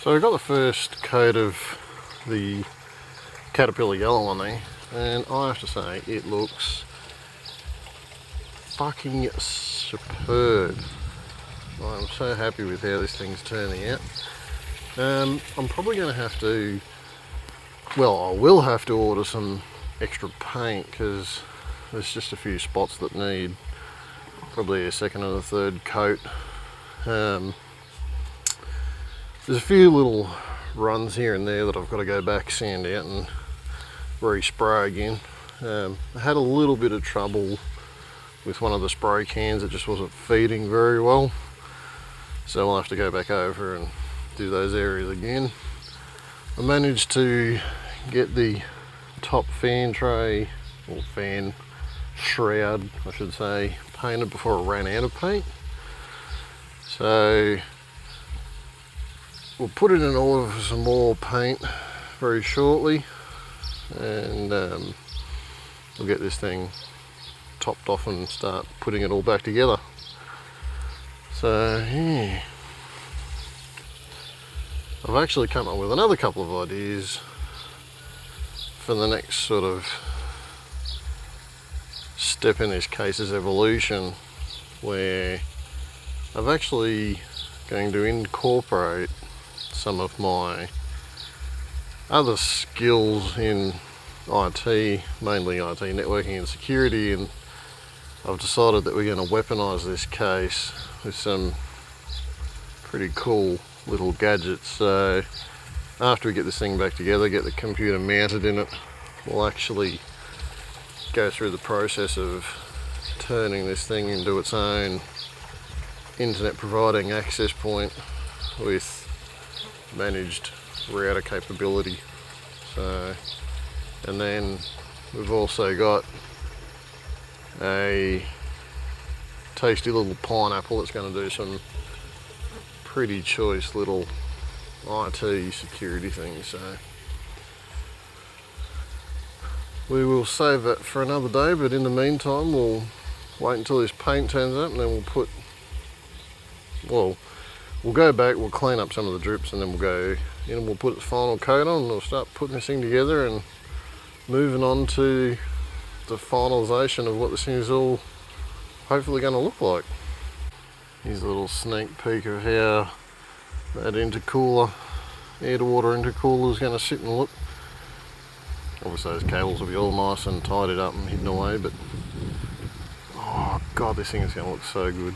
So I got the first coat of the Caterpillar yellow on there, and I have to say it looks fucking superb. I'm so happy with how this thing's turning out. I'm probably going to have to, well, I will have to order some extra paint because there's just a few spots that need probably a second and a third coat. There's a few little runs here and there that I've got to go back, sand out and respray again. I had a little bit of trouble with one of the spray cans, it just wasn't feeding very well, so I'll have to go back over and do those areas again. I managed to get the top fan tray, or fan shroud I should say, painted before I ran out of paint, so we'll put it in order for some more paint very shortly, and we'll get this thing topped off and start putting it all back together. So yeah, I've actually come up with another couple of ideas for the next sort of step in this case's evolution, where I've actually going to incorporate some of my other skills in IT, mainly IT networking and security, and I've decided that we're going to weaponize this case with some pretty cool little gadgets. So after we get this thing back together, get the computer mounted in it, we'll actually go through the process of turning this thing into its own internet providing access point with managed router capability. So, and then we've also got a tasty little pineapple that's going to do some pretty choice little IT security things. So we will save that for another day, but in the meantime we'll wait until this paint turns up, and then we'll go back, we'll clean up some of the drips, and then we'll go in and we'll put its final coat on, and we'll start putting this thing together and moving on to the finalisation of what this thing is all hopefully going to look like. Here's a little sneak peek of how that intercooler, air to water intercooler, is going to sit and look. Obviously those cables will be all nice and tidied up and hidden away, but oh god, this thing is going to look so good.